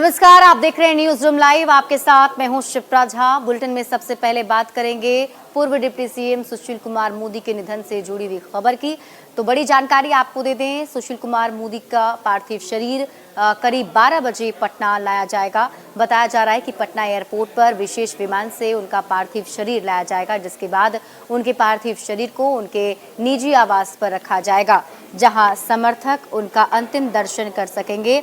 नमस्कार, आप देख रहे हैं न्यूज रूम लाइव। आपके साथ मैं हूं शिप्रा झा। बुलेटिन में सबसे पहले बात करेंगे पूर्व डिप्टी सीएम सुशील कुमार मोदी के निधन से जुड़ी हुई खबर की। तो बड़ी जानकारी आपको दे दें, सुशील कुमार मोदी का पार्थिव शरीर करीब 12 बजे पटना लाया जाएगा। बताया जा रहा है कि पटना एयरपोर्ट पर विशेष विमान से उनका पार्थिव शरीर लाया जाएगा, जिसके बाद उनके पार्थिव शरीर को उनके निजी आवास पर रखा जाएगा, जहां समर्थक उनका अंतिम दर्शन कर सकेंगे।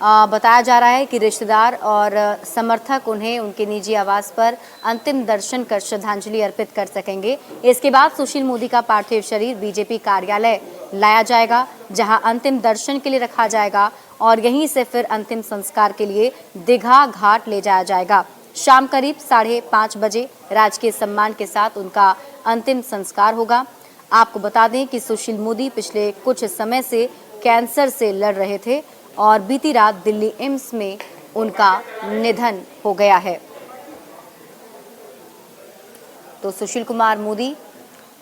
बताया जा रहा है कि रिश्तेदार और समर्थक उन्हें उनके निजी आवास पर अंतिम दर्शन कर श्रद्धांजलि अर्पित कर सकेंगे। इसके बाद सुशील मोदी का पार्थिव शरीर बीजेपी कार्यालय लाया जाएगा, जहां अंतिम दर्शन के लिए रखा जाएगा और यहीं से फिर अंतिम संस्कार के लिए दीघा घाट ले जाया जाएगा। शाम करीब 5:30 बजे राजकीय सम्मान के साथ उनका अंतिम संस्कार होगा। आपको बता दें कि सुशील मोदी पिछले कुछ समय से कैंसर से लड़ रहे थे और बीती रात दिल्ली एम्स में उनका निधन हो गया है। तो सुशील कुमार मोदी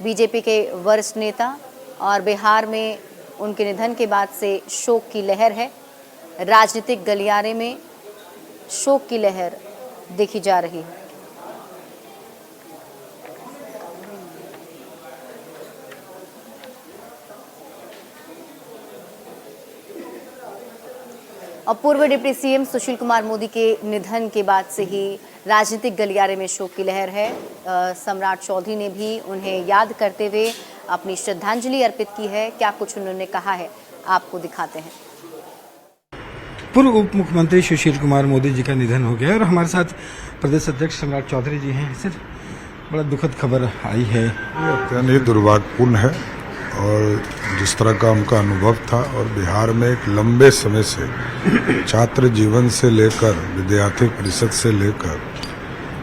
बीजेपी के वरिष्ठ नेता और बिहार में उनके निधन के बाद से शोक की लहर है। राजनीतिक गलियारे में शोक की लहर देखी जा रही है। और पूर्व डिप्टी सीएम सुशील कुमार मोदी के निधन के बाद से ही राजनीतिक गलियारे में शोक की लहर है। सम्राट चौधरी ने भी उन्हें याद करते हुए अपनी श्रद्धांजलि अर्पित की है। क्या कुछ उन्होंने कहा है, आपको दिखाते हैं। पूर्व उप मुख्यमंत्री सुशील कुमार मोदी जी का निधन हो गया और हमारे साथ प्रदेश अध्यक्ष सम्राट चौधरी जी हैं। सर, बड़ा दुखद खबर आई है। अत्यंत दुर्भाग्यपूर्ण है और जिस तरह का उनका अनुभव था और बिहार में एक लंबे समय से छात्र जीवन से लेकर विद्यार्थी परिषद से लेकर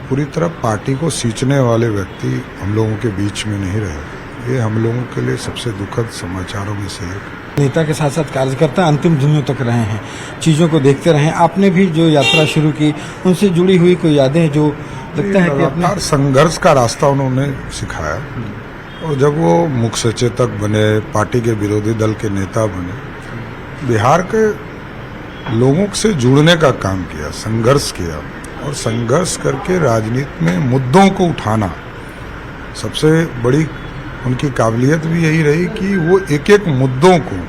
पूरी तरह पार्टी को सींचने वाले व्यक्ति हम लोगों के बीच में नहीं रहे। ये हम लोगों के लिए सबसे दुखद समाचारों में से एक। नेता के साथ साथ कार्यकर्ता अंतिम दिनों तक रहे हैं, चीज़ों को देखते रहे। आपने भी जो यात्रा शुरू की, उनसे जुड़ी हुई कोई यादें जो लगता है कि अपने संघर्ष का रास्ता उन्होंने सिखाया और जब वो मुख्य सचेतक बने, पार्टी के विरोधी दल के नेता बने, बिहार के लोगों से जुड़ने का काम किया, संघर्ष किया और संघर्ष करके राजनीति में मुद्दों को उठाना। सबसे बड़ी उनकी काबिलियत भी यही रही कि वो एक एक मुद्दों को,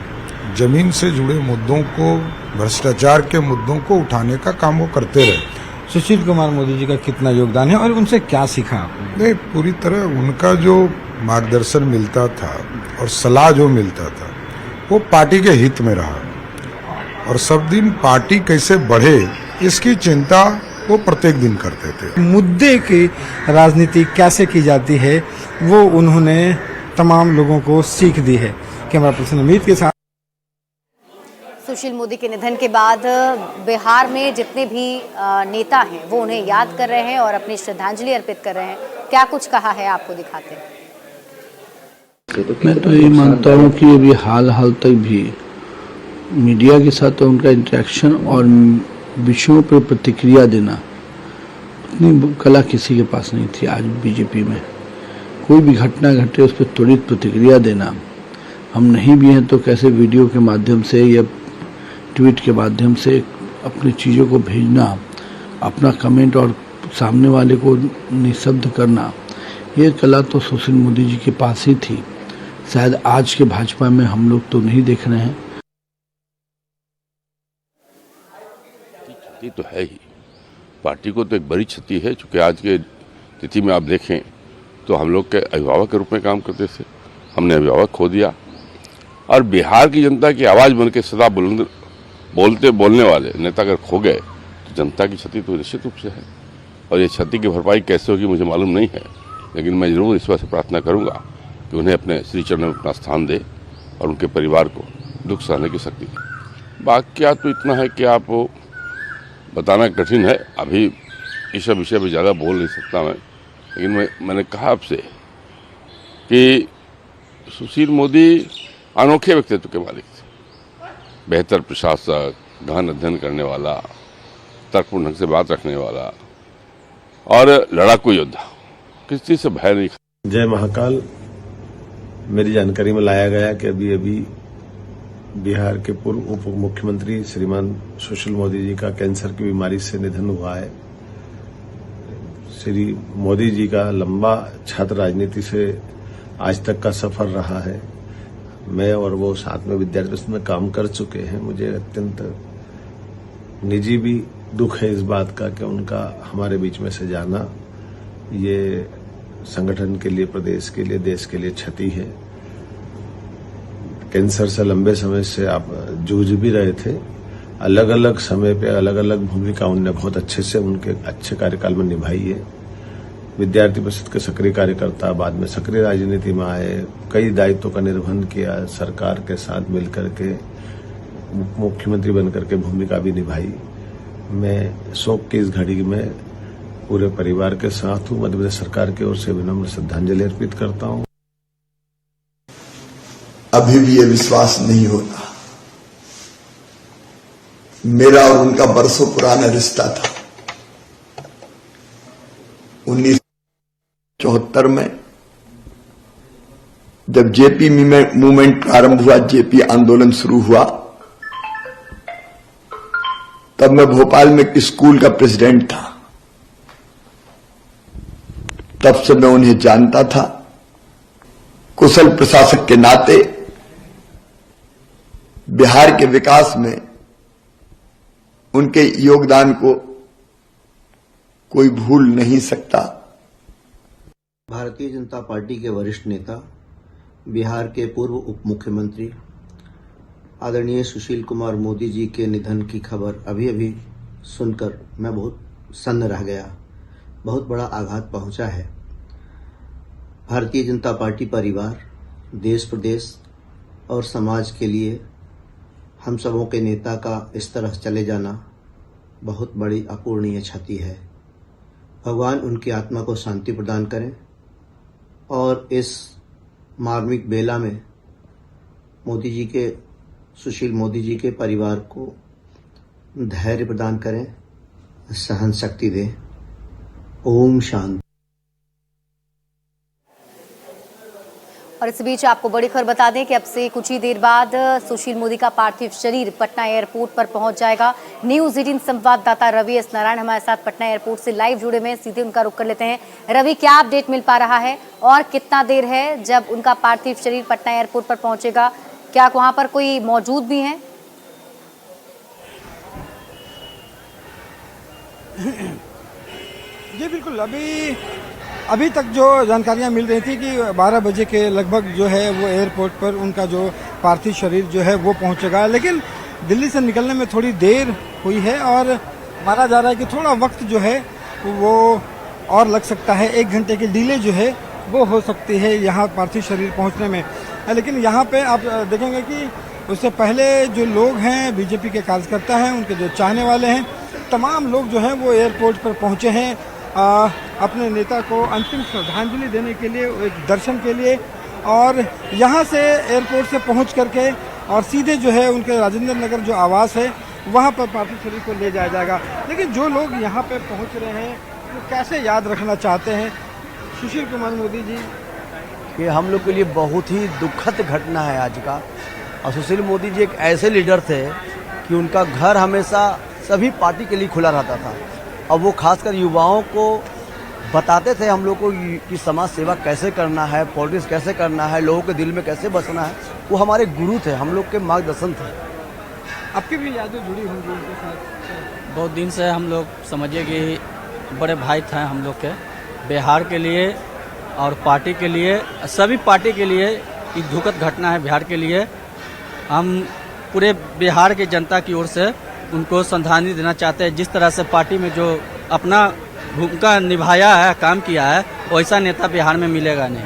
जमीन से जुड़े मुद्दों को, भ्रष्टाचार के मुद्दों को उठाने का काम वो करते रहे। सुशील कुमार मोदी जी का कितना योगदान है और उनसे क्या सीखा आपने? नहीं, पूरी तरह उनका जो मार्गदर्शन मिलता था और सलाह जो मिलता था वो पार्टी के हित में रहा और सब दिन पार्टी कैसे बढ़े इसकी चिंता वो प्रत्येक दिन करते थे। मुद्दे की राजनीति कैसे की जाती है वो उन्होंने तमाम लोगों को सीख दी है। कैमरा पर्सन अमित के साथ। सुशील मोदी के निधन के बाद बिहार में जितने भी नेता हैं वो उन्हें याद कर रहे हैं और अपनी श्रद्धांजलि अर्पित कर रहे हैं। क्या कुछ कहा है, आपको दिखाते हैं। मैं तो ये मानता हूँ कि अभी हाल तक भी मीडिया के साथ तो उनका इंटरेक्शन और विषयों पर प्रतिक्रिया देना उतनी कला किसी के पास नहीं थी। आज बीजेपी में कोई भी घटना घटे उस पर त्वरित प्रतिक्रिया देना, हम नहीं भी हैं तो कैसे वीडियो के माध्यम से या ट्वीट के माध्यम से अपनी चीज़ों को भेजना, अपना कमेंट और सामने वाले को निःशब्द करना, ये कला तो सुशील मोदी जी के पास ही थी। शायद आज के भाजपा में हम लोग तो नहीं देख रहे हैं। क्षति तो है ही, पार्टी को तो एक बड़ी क्षति है, क्योंकि आज के तिथि में आप देखें तो हम लोग के अभिभावक के रूप में काम करते थे, हमने अभिभावक खो दिया और बिहार की जनता की आवाज़ बन के सदा बोलने वाले नेता अगर खो गए तो जनता की क्षति तो निश्चित रूप से है। और ये क्षति की भरपाई कैसे होगी मुझे मालूम नहीं है, लेकिन मैं जरूर ईश्वर से प्रार्थना करूंगा कि उन्हें अपने श्री चरणों में अपना स्थान दे और उनके परिवार को दुख सहने की शक्ति दे। बाकी तो इतना है कि आप बताना कठिन है, अभी इस विषय पर ज़्यादा बोल नहीं सकता मैं, लेकिन मैंने कहा आपसे कि सुशील मोदी अनोखे व्यक्तित्व के मालिक थे। बेहतर प्रशासक, गहन अध्ययन करने वाला, तर्कपूर्ण ढंग से बात रखने वाला और लड़ाकू योद्धा, किसी चीज से भय नहीं। जय महाकाल। मेरी जानकारी में लाया गया कि अभी बिहार के पूर्व उप मुख्यमंत्री श्रीमान सुशील मोदी जी का कैंसर की बीमारी से निधन हुआ है। श्री मोदी जी का लंबा छात्र राजनीति से आज तक का सफर रहा है। मैं और वो साथ में विद्यार्थी में काम कर चुके हैं। मुझे अत्यंत निजी भी दुख है इस बात का कि उनका हमारे बीच में से जाना ये संगठन के लिए, प्रदेश के लिए, देश के लिए क्षति है। कैंसर से लंबे समय से आप जूझ भी रहे थे। अलग अलग समय पे अलग अलग भूमिका उनने बहुत अच्छे से उनके अच्छे कार्यकाल में निभाई है। विद्यार्थी परिषद के सक्रिय कार्यकर्ता, बाद में सक्रिय राजनीति में आए, कई दायित्वों का निर्वहन किया, सरकार के साथ मिलकर के मुख्यमंत्री बनकर के भूमिका भी निभाई। मैं शोक की इस घड़ी में पूरे परिवार के साथ हूं। मध्य प्रदेश सरकार की ओर से विनम्र श्रद्धांजलि अर्पित करता हूं। अभी भी ये विश्वास नहीं होता। मेरा और उनका बरसों पुराना रिश्ता था। 1974 में जब जेपी मूवमेंट प्रारंभ हुआ, जेपी आंदोलन शुरू हुआ, तब मैं भोपाल में एक स्कूल का प्रेसिडेंट था। तब से मैं उन्हें जानता था। कुशल प्रशासक के नाते बिहार के विकास में उनके योगदान को कोई भूल नहीं सकता। भारतीय जनता पार्टी के वरिष्ठ नेता, बिहार के पूर्व उप मुख्यमंत्री आदरणीय सुशील कुमार मोदी जी के निधन की खबर अभी अभी सुनकर मैं बहुत सन्न रह गया। बहुत बड़ा आघात पहुंचा है। भारतीय जनता पार्टी परिवार, देश प्रदेश और समाज के लिए हम सबों के नेता का इस तरह चले जाना बहुत बड़ी अपूरणीय क्षति है। भगवान उनकी आत्मा को शांति प्रदान करें और इस मार्मिक बेला में सुशील मोदी जी के परिवार को धैर्य प्रदान करें, सहन शक्ति दें। ओम शांति। और इस बीच आपको बड़ी खबर बता दें कि अब से कुछ ही देर बाद सुशील मोदी का पार्थिव शरीर पटना एयरपोर्ट पर पहुंच जाएगा। न्यूज़ 18 संवाददाता रवि एस नारायण हमारे साथ पटना एयरपोर्ट से लाइव जुड़े में, सीधे उनका रुख कर लेते हैं। रवि, क्या अपडेट मिल पा रहा है और कितना देर है जब उनका पार्थिव शरीर पटना एयरपोर्ट पर पहुंचेगा? क्या वहां पर कोई मौजूद भी है? जी बिल्कुल। अभी तक जो जानकारियां मिल रही थी कि 12 बजे के लगभग जो है वो एयरपोर्ट पर उनका जो पार्थिव शरीर जो है वो पहुंचेगा, लेकिन दिल्ली से निकलने में थोड़ी देर हुई है और माना जा रहा है कि थोड़ा वक्त जो है वो और लग सकता है। 1 घंटे की डिले जो है वो हो सकती है यहाँ पार्थिव शरीर पहुँचने में। लेकिन यहाँ पे आप देखेंगे कि उससे पहले जो लोग हैं, बीजेपी के कार्यकर्ता हैं, उनके जो चाहने वाले हैं, तमाम लोग जो हैं वो एयरपोर्ट पर पहुँचे हैं अपने नेता को अंतिम श्रद्धांजलि देने के लिए, एक दर्शन के लिए। और यहाँ से एयरपोर्ट से पहुँच करके और सीधे जो है उनके राजेंद्र नगर जो आवास है वहाँ पर पार्थिव शरीर को ले जाया जाएगा। लेकिन जो लोग यहाँ पर पहुँच रहे हैं वो कैसे याद रखना चाहते हैं सुशील कुमार मोदी जी? ये हम लोग के लिए बहुत ही दुखद घटना है आज का। और सुशील मोदी जी एक ऐसे लीडर थे कि उनका घर हमेशा सभी पार्टी के लिए खुला रहता था और वो खासकर युवाओं को बताते थे हम लोग को कि समाज सेवा कैसे करना है, पॉलिटिक्स कैसे करना है, लोगों के दिल में कैसे बसना है। वो हमारे गुरु थे, हम लोग के मार्गदर्शन थे। आपकी भी यादें जुड़ी होंगी उनके साथ? बहुत दिन से हम लोग समझिए कि बड़े भाई थे हम लोग के। बिहार के लिए और पार्टी के लिए, सभी पार्टी के लिए ये दुखद घटना है। बिहार के लिए हम पूरे बिहार की जनता की ओर से उनको श्रद्धांजलि देना चाहते हैं। जिस तरह से पार्टी में जो अपना भूमिका निभाया है, काम किया है, वैसा नेता बिहार में मिलेगा नहीं।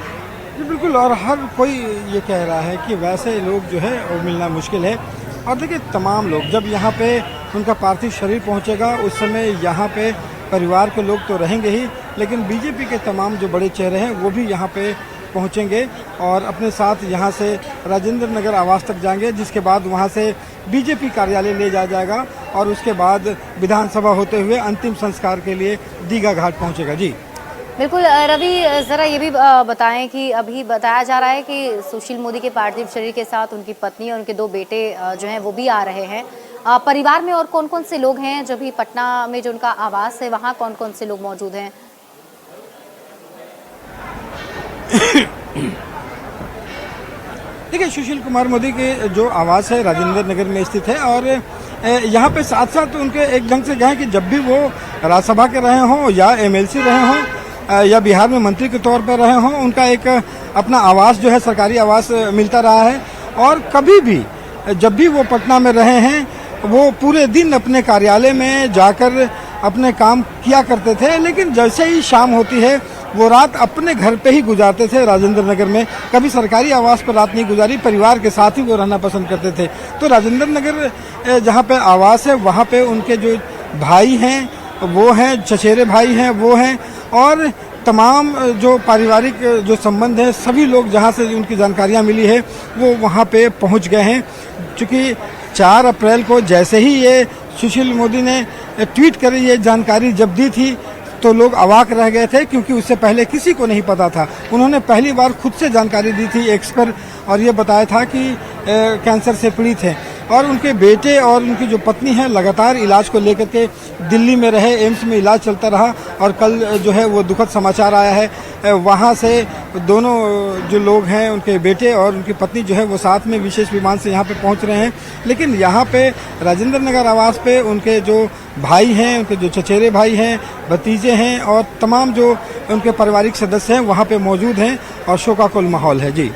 जी बिल्कुल। और हर कोई ये कह रहा है कि वैसे लोग जो है वो मिलना मुश्किल है। और देखिए, तमाम लोग जब यहाँ पे उनका पार्थिव शरीर पहुँचेगा उस समय यहाँ पे परिवार के लोग तो रहेंगे ही, लेकिन बीजेपी के तमाम जो बड़े चेहरे हैं वो भी यहाँ पे पहुंचेंगे और अपने साथ यहाँ से राजेंद्र नगर आवास तक जाएंगे, जिसके बाद वहाँ से बीजेपी कार्यालय ले जाया जाएगा और उसके बाद विधानसभा होते हुए अंतिम संस्कार के लिए दीघा घाट पहुंचेगा। जी बिल्कुल रवि, जरा ये भी बताएं कि अभी बताया जा रहा है कि सुशील मोदी के पार्थिव शरीर के साथ उनकी पत्नी और उनके 2 बेटे जो हैं वो भी आ रहे हैं। परिवार में और कौन कौन से लोग हैं? जो भी पटना में जो उनका आवास है वहाँ कौन कौन से लोग मौजूद हैं? देखिए, सुशील कुमार मोदी के जो आवास है राजेंद्र नगर में स्थित है और यहाँ पे साथ साथ उनके एक ढंग से कहें कि जब भी वो राज्यसभा के रहे हों या एमएलसी रहे हों या बिहार में मंत्री के तौर पर रहे हों, उनका एक अपना आवास जो है सरकारी आवास मिलता रहा है। और कभी भी जब भी वो पटना में रहे हैं वो पूरे दिन अपने कार्यालय में जाकर अपने काम किया करते थे, लेकिन जैसे ही शाम होती है वो रात अपने घर पे ही गुजारते थे राजेंद्र नगर में। कभी सरकारी आवास पर रात नहीं गुजारी, परिवार के साथ ही वो रहना पसंद करते थे। तो राजेंद्र नगर जहाँ पे आवास है वहाँ पे उनके जो भाई हैं वो हैं, चचेरे भाई हैं वो हैं, और तमाम जो पारिवारिक जो संबंध है सभी लोग जहाँ से उनकी जानकारियाँ मिली है वो वहाँ पे पहुँच गए हैं। चूँकि 4 अप्रैल को जैसे ही ये सुशील मोदी ने ट्वीट कर ये जानकारी जब दी थी तो लोग अवाक रह गए थे, क्योंकि उससे पहले किसी को नहीं पता था। उन्होंने पहली बार खुद से जानकारी दी थी एक्स पर और ये बताया था कि कैंसर से पीड़ित हैं। और उनके बेटे और उनकी जो पत्नी है लगातार इलाज को लेकर के दिल्ली में रहे, एम्स में इलाज चलता रहा और कल जो है वो दुखद समाचार आया है। वहाँ से दोनों जो लोग हैं उनके बेटे और उनकी पत्नी जो है वो साथ में विशेष विमान से यहाँ पे पहुँच रहे हैं। लेकिन यहाँ पे राजेंद्र नगर आवास पे उनके जो भाई हैं, उनके जो चचेरे भाई हैं, भतीजे हैं और तमाम जो उनके पारिवारिक सदस्य हैं वहाँ पे मौजूद हैं और शोकाकुल माहौल है। जी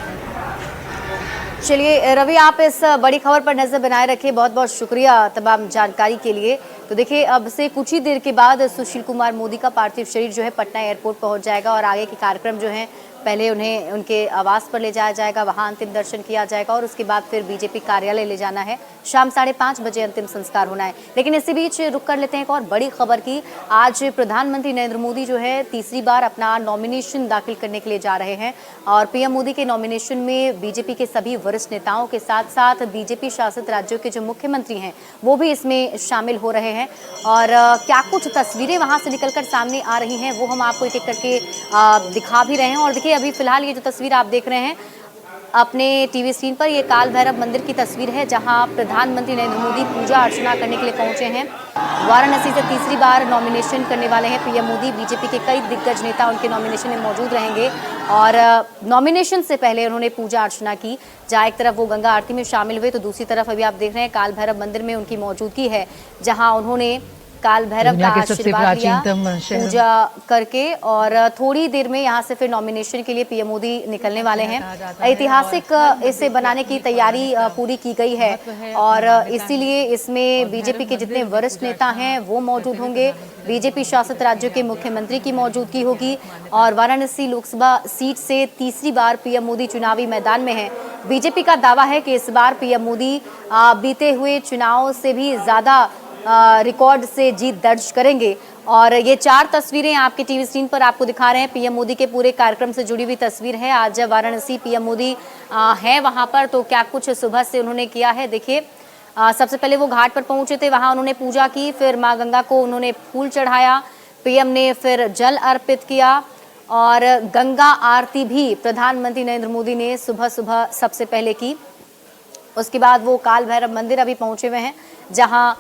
चलिए रवि, आप इस बड़ी खबर पर नजर बनाए रखिए। बहुत बहुत शुक्रिया तमाम जानकारी के लिए। तो देखिए, अब से कुछ ही देर के बाद सुशील कुमार मोदी का पार्थिव शरीर जो है पटना एयरपोर्ट पहुंच जाएगा और आगे के कार्यक्रम जो हैं पहले उन्हें उनके आवास पर ले जाया जाएगा, वहां अंतिम दर्शन किया जाएगा और उसके बाद फिर बीजेपी कार्यालय ले जाना है। शाम 5:30 बजे अंतिम संस्कार होना है। लेकिन इसी बीच रुक कर लेते हैं एक और बड़ी खबर की। आज प्रधानमंत्री नरेंद्र मोदी जो है तीसरी बार अपना नॉमिनेशन दाखिल करने के लिए जा रहे हैं और पीएम मोदी के नॉमिनेशन में बीजेपी के सभी वरिष्ठ नेताओं के साथ साथ बीजेपी शासित राज्यों के जो मुख्यमंत्री हैं वो भी इसमें शामिल हो रहे हैं। और क्या कुछ तस्वीरें वहां से निकलकर सामने आ रही हैं वो हम आपको एक एक करके दिखा भी रहे हैं। और देखिए, अभी फिलहाल ये जो तस्वीर आप देख रहे हैं अपने टीवी स्क्रीन पर, ये काल भैरव मंदिर की तस्वीर है जहां प्रधानमंत्री नरेंद्र मोदी पूजा अर्चना करने के लिए पहुंचे हैं। वाराणसी से तीसरी बार नॉमिनेशन करने वाले हैं पीएम मोदी। बीजेपी के कई दिग्गज नेता उनके नॉमिनेशन में मौजूद रहेंगे और नॉमिनेशन से पहले उन्होंने पूजा अर्चना की। जहाँ एक तरफ वो गंगा आरती में शामिल हुए तो दूसरी तरफ अभी आप देख रहे हैं काल भैरव मंदिर में उनकी मौजूदगी है, जहाँ उन्होंने काल भैरव का आशीर्वाद लिया पूजा करके। और थोड़ी देर में यहाँ से फिर नॉमिनेशन के लिए पीएम मोदी निकलने वाले हैं। ऐतिहासिक इसे बनाने की तैयारी पूरी की गई है और इसीलिए इसमें बीजेपी के जितने वरिष्ठ नेता हैं वो मौजूद होंगे, बीजेपी शासित राज्यों के मुख्यमंत्री की मौजूदगी होगी और वाराणसी लोकसभा सीट से तीसरी बार पीएम मोदी चुनावी मैदान में है। बीजेपी का दावा है कि इस बार पीएम मोदी बीते हुए चुनाव से भी ज्यादा रिकॉर्ड से जीत दर्ज करेंगे। और ये 4 तस्वीरें आपके टीवी स्क्रीन पर आपको दिखा रहे हैं, पीएम मोदी के पूरे कार्यक्रम से जुड़ी हुई तस्वीर है। आज वाराणसी पीएम मोदी है वहां पर, तो क्या कुछ सुबह से उन्होंने किया है देखिए। सबसे पहले वो घाट पर पहुंचे थे, वहां उन्होंने पूजा की, फिर मां गंगा को उन्होंने फूल चढ़ाया, पीएम ने फिर जल अर्पित किया और गंगा आरती भी प्रधानमंत्री नरेंद्र मोदी ने सुबह सुबह सबसे पहले की। उसके बाद वो काल भैरव मंदिर अभी पहुंचे हुए हैं, जहां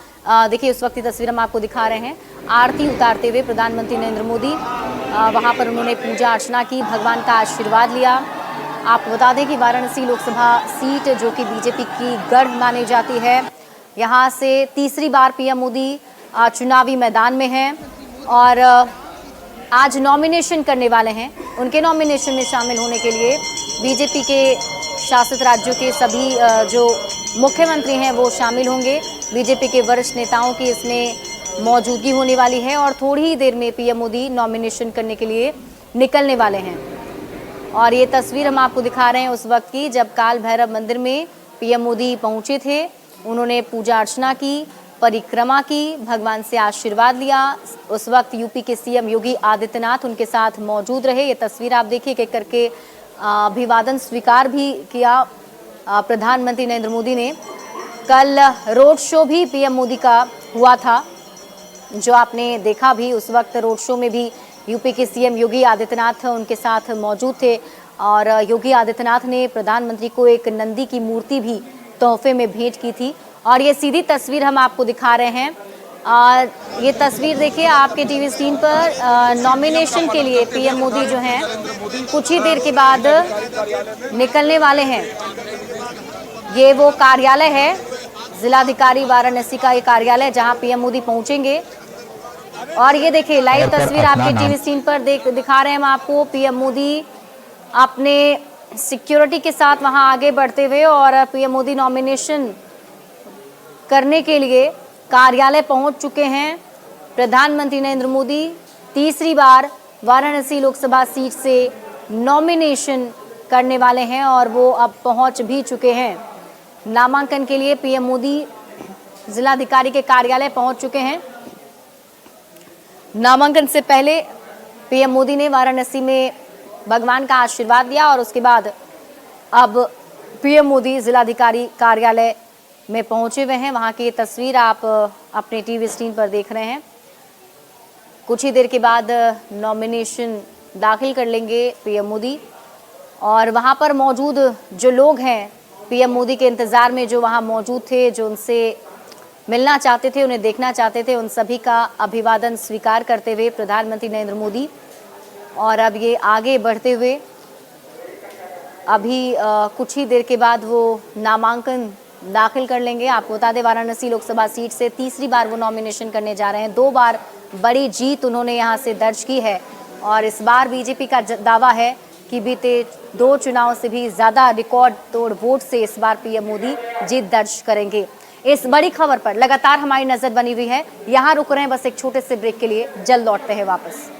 देखिए उस वक्त की तस्वीर हम आपको दिखा रहे हैं। आरती उतारते हुए प्रधानमंत्री नरेंद्र मोदी वहां पर उन्होंने पूजा अर्चना की, भगवान का आशीर्वाद लिया। आपको बता दें कि वाराणसी लोकसभा सीट जो कि बीजेपी की गढ़ मानी जाती है, यहां से तीसरी बार पीएम मोदी चुनावी मैदान में हैं और आज नॉमिनेशन करने वाले हैं। उनके नॉमिनेशन में शामिल होने के लिए बीजेपी के शासित राज्यों के सभी जो मुख्यमंत्री हैं वो शामिल होंगे। बीजेपी के वरिष्ठ नेताओं की इसमें मौजूदगी होने वाली है और थोड़ी ही देर में पीएम मोदी नॉमिनेशन करने के लिए निकलने वाले हैं। और ये तस्वीर हम आपको दिखा रहे हैं उस वक्त की जब काल भैरव मंदिर में पीएम मोदी पहुंचे थे। उन्होंने पूजा अर्चना की, परिक्रमा की, भगवान से आशीर्वाद लिया। उस वक्त यूपी के सीएम योगी आदित्यनाथ उनके साथ मौजूद रहे। ये तस्वीर आप देखिए, एक करके अभिवादन स्वीकार भी किया प्रधानमंत्री नरेंद्र मोदी ने। कल रोड शो भी पीएम मोदी का हुआ था, जो आपने देखा भी। उस वक्त रोड शो में भी यूपी के सीएम योगी आदित्यनाथ उनके साथ मौजूद थे और योगी आदित्यनाथ ने प्रधानमंत्री को एक नंदी की मूर्ति भी तोहफे में भेंट की थी। और ये सीधी तस्वीर हम आपको दिखा रहे हैं। ये तस्वीर देखिए आपके टीवी स्क्रीन पर। नॉमिनेशन के लिए पीएम मोदी जो हैं कुछ ही देर के बाद निकलने वाले हैं। ये वो कार्यालय है, जिलाधिकारी वाराणसी का ये कार्यालय जहां पीएम मोदी पहुंचेंगे। और ये देखिए लाइव तस्वीर आपके टीवी स्क्रीन पर दिखा रहे हैं हम आपको। पीएम मोदी अपने सिक्योरिटी के साथ वहां आगे बढ़ते हुए और पीएम मोदी नॉमिनेशन करने के लिए कार्यालय पहुंच चुके हैं। प्रधानमंत्री नरेंद्र मोदी तीसरी बार वाराणसी लोकसभा सीट से नॉमिनेशन करने वाले हैं और वो अब पहुंच भी चुके हैं। नामांकन के लिए पीएम मोदी जिलाधिकारी के कार्यालय पहुंच चुके हैं। नामांकन से पहले पीएम मोदी ने वाराणसी में भगवान का आशीर्वाद दिया और उसके बाद अब पीएम मोदी जिलाधिकारी कार्यालय में पहुंचे हुए हैं। वहां की तस्वीर आप अपने टीवी स्क्रीन पर देख रहे हैं। कुछ ही देर के बाद नॉमिनेशन दाखिल कर लेंगे पीएम मोदी और वहां पर मौजूद जो लोग हैं पीएम मोदी के इंतजार में जो वहां मौजूद थे, जो उनसे मिलना चाहते थे, उन्हें देखना चाहते थे, उन सभी का अभिवादन स्वीकार करते हुए प्रधानमंत्री नरेंद्र मोदी और अब ये आगे बढ़ते हुए अभी कुछ ही देर के बाद वो नामांकन दाखिल कर लेंगे। आपको बता दें वाराणसी लोकसभा सीट से तीसरी बार वो नॉमिनेशन करने जा रहे हैं। 2 बार बड़ी जीत उन्होंने यहां से दर्ज की है और इस बार बीजेपी का दावा है कि बीते 2 चुनाव से भी ज्यादा रिकॉर्ड तोड़ वोट से इस बार पीएम मोदी जीत दर्ज करेंगे। इस बड़ी खबर पर लगातार हमारी नजर बनी हुई है। यहाँ रुक रहे हैं बस एक छोटे से ब्रेक के लिए, जल्द लौटते हैं वापस।